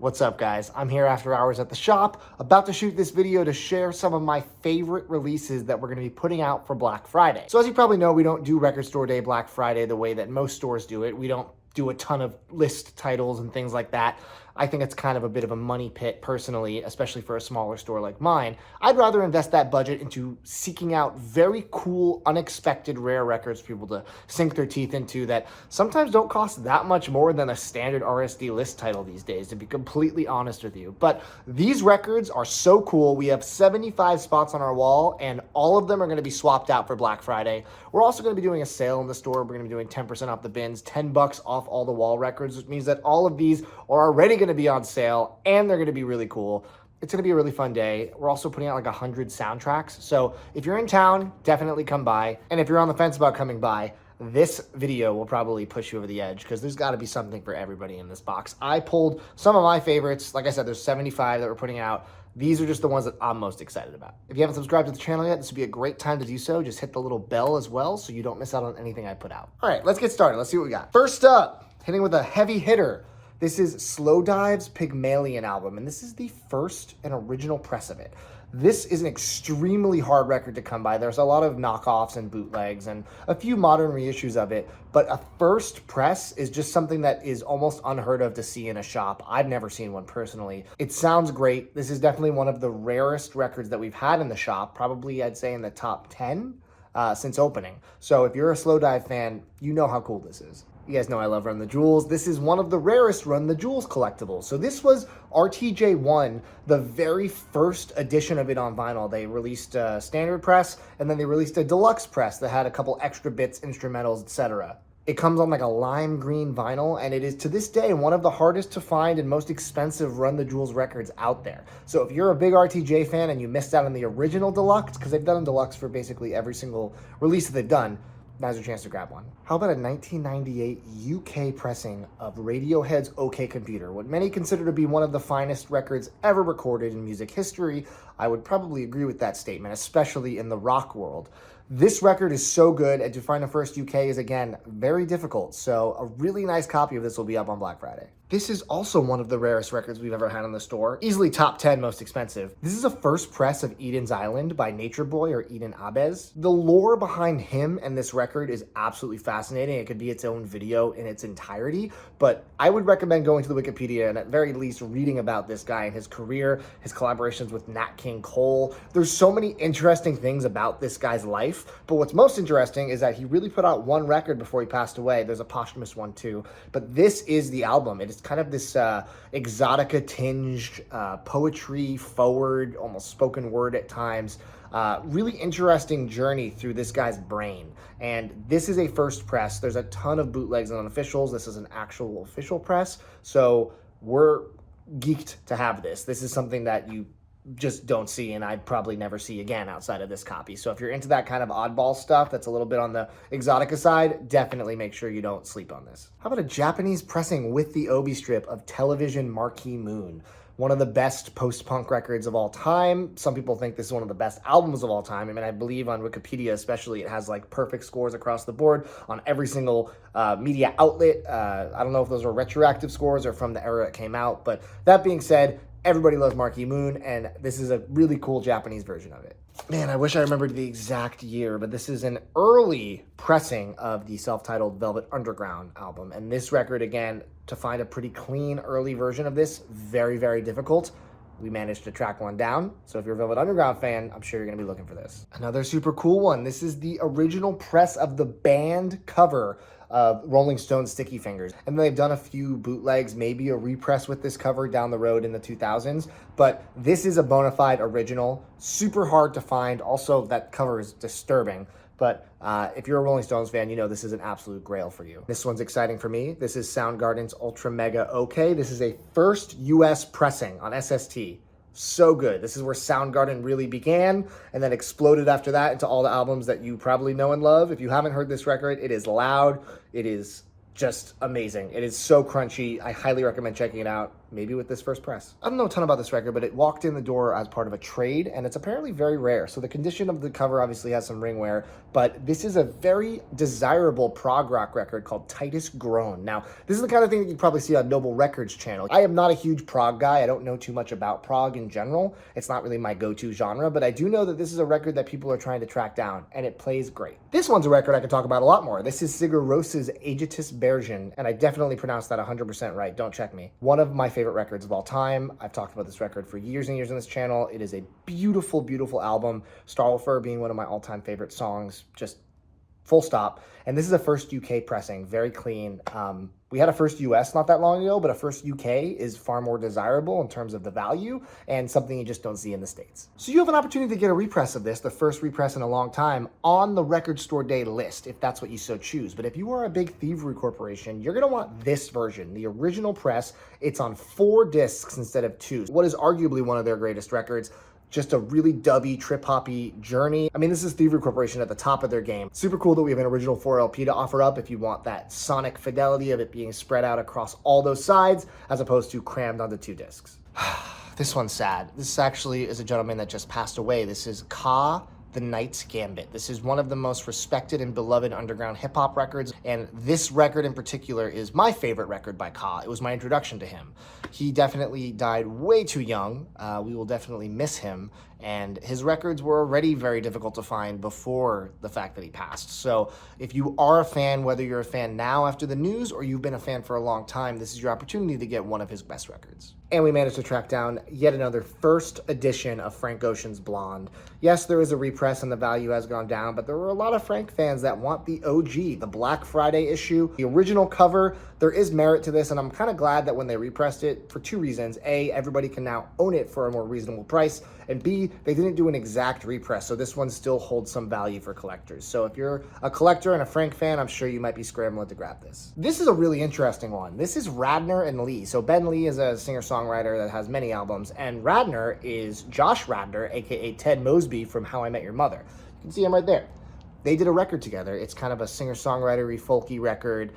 What's up, guys? I'm here after hours at the shop, about to shoot this video to share some of my favorite releases that we're going to be putting out for Black Friday. So as you probably know, we don't do Record Store Day Black Friday the way that most stores do it. We don't do a ton of list titles and things like that. I think it's kind of a bit of a money pit personally, especially for a smaller store like mine. I'd rather invest that budget into seeking out very cool, unexpected, rare records for people to sink their teeth into that sometimes don't cost that much more than a standard RSD list title these days, to be completely honest with you. But these records are so cool. We have 75 spots on our wall, and all of them are going to be swapped out for Black Friday. We're also going to be doing a sale in the store. We're going to be doing 10% off the bins, $10 off all the wall records, which means that all of these are already going to be on sale, and they're going to be really cool. It's going to be a really fun day. We're also putting out like 100 soundtracks. So if you're in town, definitely come by. And if you're on the fence about coming by, this video will probably push you over the edge because there's got to be something for everybody in this box. I pulled some of my favorites. Like I said, there's 75 that we're putting out. These are just the ones that I'm most excited about. If you haven't subscribed to the channel yet, this would be a great time to do so. Just hit the little bell as well so you don't miss out on anything I put out. All right, let's get started. Let's see what we got. First up, hitting with a heavy hitter. This is Slowdive's Pygmalion album, and this is the first and original press of it. This is an extremely hard record to come by. There's a lot of knockoffs and bootlegs and a few modern reissues of it, but a first press is just something that is almost unheard of to see in a shop. I've never seen one personally. It sounds great. This is definitely one of the rarest records that we've had in the shop, probably I'd say in the top 10 since opening. So if you're a Slowdive fan, you know how cool this is. You guys know I love Run the Jewels. This is one of the rarest Run the Jewels collectibles. So this was RTJ1, the very first edition of it on vinyl. They released a standard press, and then they released a deluxe press that had a couple extra bits, instrumentals, etc. It comes on like a lime green vinyl, and it is to this day one of the hardest to find and most expensive Run the Jewels records out there. So if you're a big RTJ fan and you missed out on the original deluxe, because they've done a deluxe for basically every single release that they've done, now's your chance to grab one. How about a 1998 UK pressing of Radiohead's OK Computer, what many consider to be one of the finest records ever recorded in music history? I would probably agree with that statement, especially in the rock world. This record is so good, and to find a first UK is, again, very difficult, so a really nice copy of this will be up on Black Friday. This is also one of the rarest records we've ever had in the store, easily top 10 most expensive. This is a first press of Eden's Island by Nature Boy, or Eden Abez. The lore behind him and this record is absolutely fascinating. It could be its own video in its entirety, but I would recommend going to the Wikipedia and at very least reading about this guy and his career, his collaborations with Nat King Cole. There's so many interesting things about this guy's life, but what's most interesting is that he really put out one record before he passed away. There's a posthumous one too, but this is the album. It is kind of this exotica-tinged, poetry-forward, almost spoken word at times, really interesting journey through this guy's brain. And this is a first press. There's a ton of bootlegs and unofficials. This is an actual official press, so we're geeked to have this. This is something that you just don't see, and I'd probably never see again outside of this copy. So if you're into that kind of oddball stuff that's a little bit on the exotica side, definitely make sure you don't sleep on this. How about a Japanese pressing with the obi strip of Television Marquee Moon? One of the best post-punk records of all time. Some people think this is one of the best albums of all time. I mean, I believe on Wikipedia especially, it has like perfect scores across the board on every single media outlet. I don't know if those are retroactive scores or from the era it came out, but that being said, everybody loves Marquee Moon, and this is a really cool Japanese version of it. Man, I wish I remembered the exact year, but this is an early pressing of the self-titled Velvet Underground album. And this record, again, to find a pretty clean early version of this, very, very difficult. We managed to track one down. So if you're a Velvet Underground fan, I'm sure you're going to be looking for this. Another super cool one. This is the original press of the band cover of Rolling Stone's Sticky Fingers. And they've done a few bootlegs, maybe a repress with this cover down the road in the 2000s. But this is a bona fide original, super hard to find. Also, that cover is disturbing. But if you're a Rolling Stones fan, you know this is an absolute grail for you. This one's exciting for me. This is Soundgarden's Ultra Mega OK. This is a first US pressing on SST. So good. This is where Soundgarden really began and then exploded after that into all the albums that you probably know and love. If you haven't heard this record, it is loud. It is just amazing. It is so crunchy. I highly recommend checking it out. maybe with this first press. I don't know a ton about this record, but it walked in the door as part of a trade, and it's apparently very rare. So the condition of the cover obviously has some ring wear, but this is a very desirable prog rock record called Titus Groan. Now, this is the kind of thing that you'd probably see on Noble Records channel. I am not a huge prog guy. I don't know too much about prog in general. It's not really my go-to genre, but I do know that this is a record that people are trying to track down, and it plays great. This one's a record I could talk about a lot more. This is Sigur Ros's Aegitus Bergen, and I definitely pronounced that 100% right. Don't check me. One of my favorite records of all time. I've talked about this record for years and years on this channel. It is a beautiful, beautiful album. Starwolfer being one of my all-time favorite songs, just full stop. And this is a first UK pressing, very clean. We had a first US not that long ago, but a first UK is far more desirable in terms of the value and something you just don't see in the States. So you have an opportunity to get a repress of this, the first repress in a long time, on the Record Store Day list, if that's what you so choose. But if you are a big thievery corporation, you're gonna want this version, the original press. It's on 4 discs instead of 2. What is arguably one of their greatest records. Just a really dubby, trip-hoppy journey. I mean, this is Thievery Corporation at the top of their game. Super cool that we have an original 4 LP to offer up if you want that sonic fidelity of it being spread out across all those sides, as opposed to crammed onto 2 discs. This one's sad. This actually is a gentleman that just passed away. This is Ka the Knight's Gambit. This is one of the most respected and beloved underground hip-hop records, and this record in particular is my favorite record by Ka. It was my introduction to him. He definitely died way too young. We will definitely miss him, and his records were already very difficult to find before the fact that he passed. So if you are a fan, whether you're a fan now after the news or you've been a fan for a long time, this is your opportunity to get one of his best records. And we managed to track down yet another first edition of Frank Ocean's Blonde. Yes, there is a repress and the value has gone down, but there were a lot of Frank fans that want the OG, the Black Friday issue, the original cover. There is merit to this, and I'm kind of glad that when they repressed it for 2 reasons. A, everybody can now own it for a more reasonable price, and B, they didn't do an exact repress, so this one still holds some value for collectors. So if you're a collector and a Frank fan, I'm sure you might be scrambling to grab this. This is a really interesting one. This is Radner and Lee. So Ben Lee is a singer-songwriter that has many albums, and Radner is Josh Radner, aka Ted Mosby from How I Met Your Mother. You can see him right there. They did a record together. It's kind of a singer-songwritery, folky record,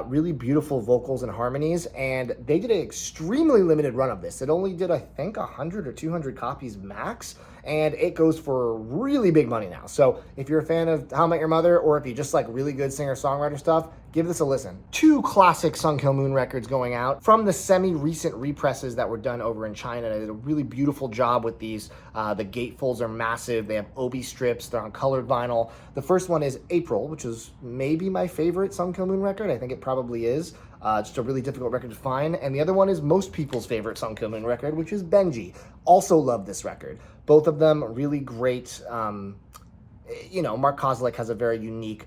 really beautiful vocals and harmonies, and they did an extremely limited run of this. It only did, I think, 100 or 200 copies max, and it goes for really big money now. So if you're a fan of How I Met Your Mother, or if you just like really good singer-songwriter stuff, give this a listen. 2 classic Sun Kill Moon records going out from the semi-recent represses that were done over in China. They did a really beautiful job with these. The gatefolds are massive. They have obi strips. They're on colored vinyl. The first one is April, which is maybe my favorite Sun Kill Moon record. I think it probably is. Just a really difficult record to find. And the other one is most people's favorite Sun Kill Moon record, which is Benji. Also love this record. Both of them really great. You know, Mark Kozlik has a very unique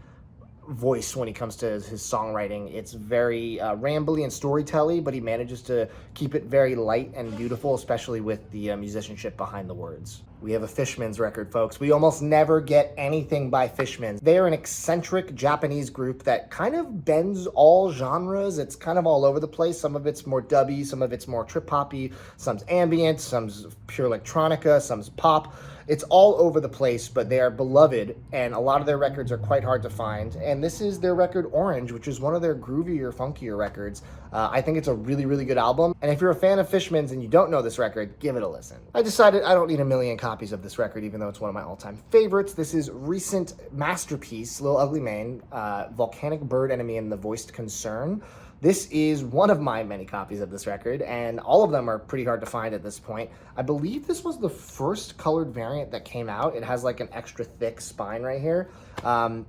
voice when he comes to his songwriting. It's very rambly and storytelly, but he manages to keep it very light and beautiful, especially with the musicianship behind the words. We have a Fishman's record, folks. We almost never get anything by Fishman's. They are an eccentric Japanese group that kind of bends all genres. It's kind of all over the place. Some of it's more dubby, some of it's more trip-hoppy, some's ambient, some's pure electronica, some's pop. It's all over the place, but they are beloved, and a lot of their records are quite hard to find. And this is their record Orange, which is one of their groovier, funkier records. I think it's a really, really good album. And if you're a fan of Fishman's and you don't know this record, give it a listen. I decided I don't need a million copies of this record, even though it's one of my all-time favorites. This is recent masterpiece, Lil Ugly Mane, Volcanic Bird Enemy and the Voiced Concern. This is one of my many copies of this record, and all of them are pretty hard to find at this point. I believe this was the first colored variant that came out. It has like an extra thick spine right here.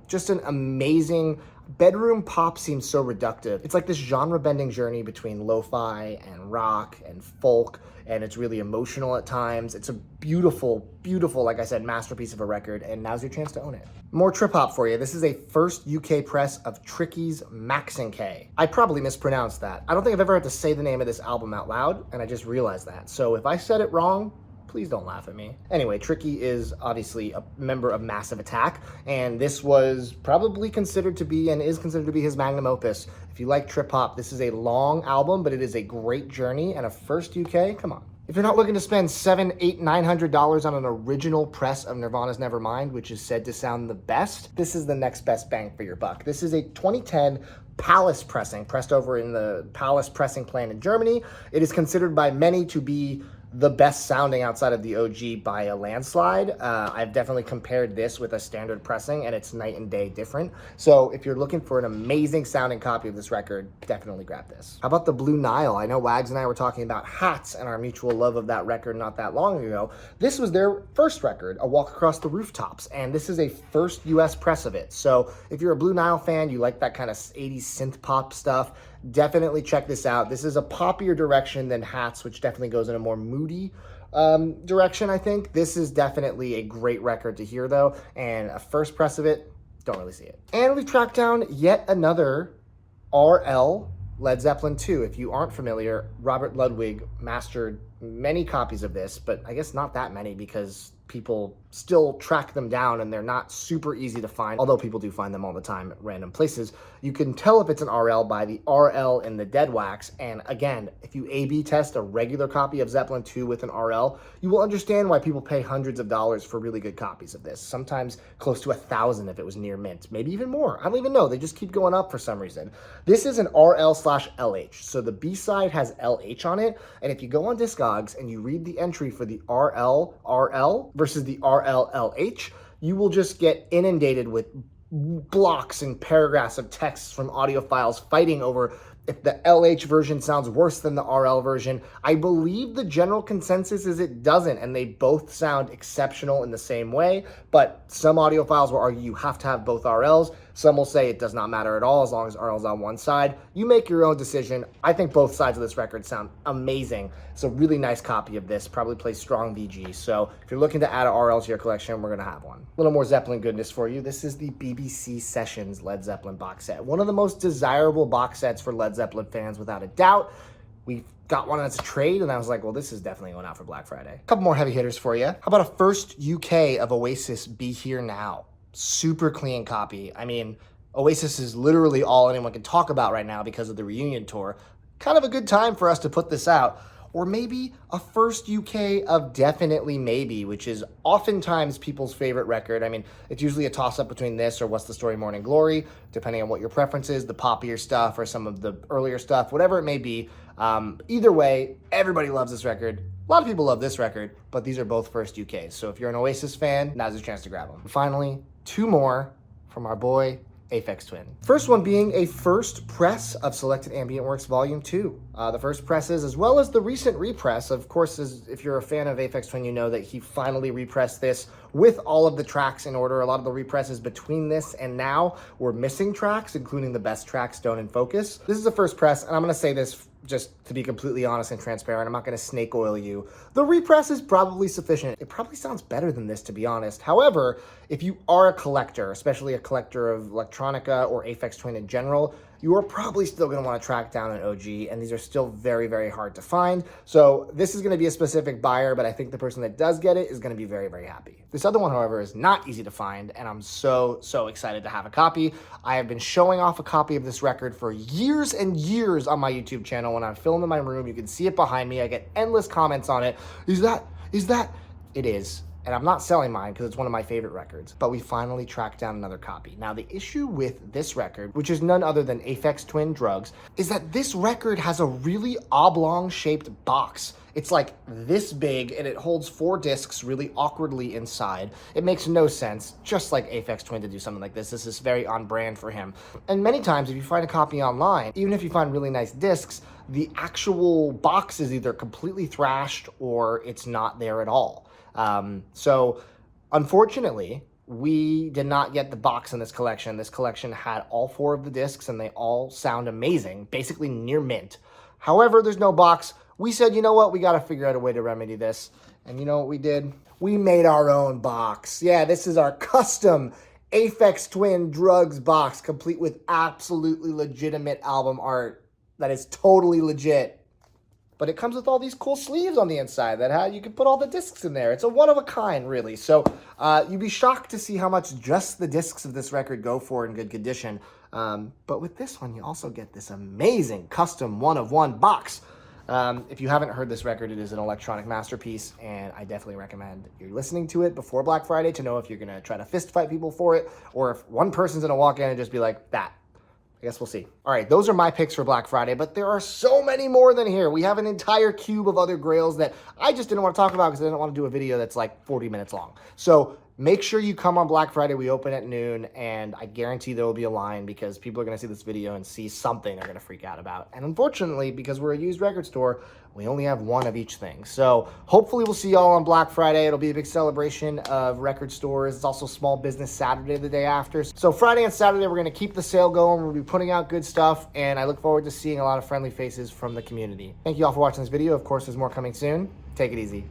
Just an amazing bedroom pop. Seems so reductive. It's like this genre-bending journey between lo-fi and rock and folk, and it's really emotional at times. It's a beautiful, beautiful, like I said, masterpiece of a record, and now's your chance to own it. More trip-hop for you. This is a first UK press of Tricky's Maxin K. I probably mispronounced that. I don't think I've ever had to say the name of this album out loud, and I just realized that. So if I said it wrong, please don't laugh at me. Anyway, Tricky is obviously a member of Massive Attack, and this was probably considered to be, and is considered to be, his magnum opus. If you like trip-hop, this is a long album, but it is a great journey, and a first UK, come on. If you're not looking to spend $700, $800, $900 on an original press of Nirvana's Nevermind, which is said to sound the best, this is the next best bang for your buck. This is a 2010 Palace pressing, pressed over in the Palace pressing plant in Germany. It is considered by many to be the best sounding outside of the OG by a landslide. I've definitely compared this with a standard pressing, and it's night and day different. So if you're looking for an amazing sounding copy of this record, definitely grab this. How about the Blue Nile? I know Wags and I were talking about Hats and our mutual love of that record not that long ago. This was their first record, A Walk Across the Rooftops, and this is a first US press of it. So if you're a Blue Nile fan, you like that kind of 80s synth pop stuff, definitely check this out. This is a poppier direction than Hats, which definitely goes in a more moody direction, I think. This is definitely a great record to hear, though, and a first press of it, don't really see it. And we've tracked down yet another RL Led Zeppelin 2. If you aren't familiar, Robert Ludwig mastered many copies of this, but I guess not that many because people still track them down and they're not super easy to find, although people do find them all the time at random places. You can tell if it's an RL by the RL in the dead wax, and again, if you A/B test a regular copy of Zeppelin 2 with an RL, you will understand why people pay hundreds of dollars for really good copies of this, sometimes close to $1,000 if it was near mint, maybe even more. I don't even know, they just keep going up for some reason. This is an RL/LH, so the B-side has LH on it, and if you go on Discogs and you read the entry for the RL versus the RL/LH, you will just get inundated with blocks and paragraphs of texts from audiophiles fighting over if the LH version sounds worse than the RL version. I believe the general consensus is it doesn't, and they both sound exceptional in the same way, but some audiophiles will argue you have to have both RLs. Some will say it does not matter at all as long as RL's on one side. You make your own decision. I think both sides of this record sound amazing. It's a really nice copy of this, probably plays strong VG. So if you're looking to add an RL to your collection, we're gonna have one. A little more Zeppelin goodness for you. This is the BBC Sessions Led Zeppelin box set. One of the most desirable box sets for Led Zeppelin fans, without a doubt. We got one as a trade, and I was like, well, this is definitely going out for Black Friday. A couple more heavy hitters for you. How about a first UK of Oasis, Be Here Now? Super clean copy. I mean, Oasis is literally all anyone can talk about right now because of the reunion tour. Kind of a good time for us to put this out. Or maybe a first UK of Definitely Maybe, which is oftentimes people's favorite record. I mean, it's usually a toss-up between this or What's the Story, Morning Glory, depending on what your preference is, the poppier stuff or some of the earlier stuff, whatever it may be. Either way, everybody loves this record. A lot of people love this record, but these are both first UKs. So if you're an Oasis fan, now's your chance to grab them. Finally, two more from our boy, Aphex Twin. First one being a first press of Selected Ambient Works Volume 2. The first presses, as well as the recent repress. Of course, if you're a fan of Aphex Twin, you know that he finally repressed this with all of the tracks in order. A lot of the represses between this and now were missing tracks, including the best track, Stone and Focus. This is the first press, and I'm going to say this just to be completely honest and transparent. I'm not going to snake oil you. The repress is probably sufficient. It probably sounds better than this, to be honest. However, if you are a collector, especially a collector of electronica or Aphex Twin in general, you are probably still going to want to track down an OG, and these are still very, very hard to find. So this is going to be a specific buyer, but I think the person that does get it is going to be very, very happy. This other one, however, is not easy to find, and I'm so excited to have a copy. I have been showing off a copy of this record for years and years on my YouTube channel. When I film in my room, you can see it behind me. I get endless comments on it. Is that? It is. And I'm not selling mine because it's one of my favorite records, but we finally tracked down another copy. Now, the issue with this record, which is none other than Aphex Twin Drugs, is that this record has a really oblong-shaped box. It's like this big, and it holds 4 discs really awkwardly inside. It makes no sense, just like Aphex Twin, to do something like this. This is very on brand for him. And many times, if you find a copy online, even if you find really nice discs, the actual box is either completely thrashed or it's not there at all. So unfortunately, we did not get the box in this collection. This collection had all 4 of the discs and they all sound amazing, basically near mint. However, there's no box. We said, you know what? We got to figure out a way to remedy this. And you know what we did? We made our own box. Yeah, this is our custom Aphex Twin Drugs box, complete with absolutely legitimate album art that is totally legit. But it comes with all these cool sleeves on the inside that you can put all the discs in there. It's a one-of-a-kind, really. So you'd be shocked to see how much just the discs of this record go for in good condition. But with this one, you also get this amazing custom one-of-one box. If you haven't heard this record, it is an electronic masterpiece, and I definitely recommend you're listening to it before Black Friday to know if you're going to try to fist fight people for it, or if one person's going to walk in and just be like, that I guess we'll see. All right, those are my picks for Black Friday, but there are so many more than here. We have an entire cube of other grails that I just didn't want to talk about because I didn't want to do a video that's like 40 minutes long. So make sure you come on Black Friday. We open at noon, and I guarantee there will be a line because people are going to see this video and see something they're going to freak out about. And unfortunately, because we're a used record store, we only have one of each thing. So hopefully we'll see y'all on Black Friday. It'll be a big celebration of record stores. It's also Small Business Saturday the day after. So Friday and Saturday, we're going to keep the sale going. We'll be putting out good stuff, and I look forward to seeing a lot of friendly faces from the community. Thank you all for watching this video. Of course, there's more coming soon. Take it easy.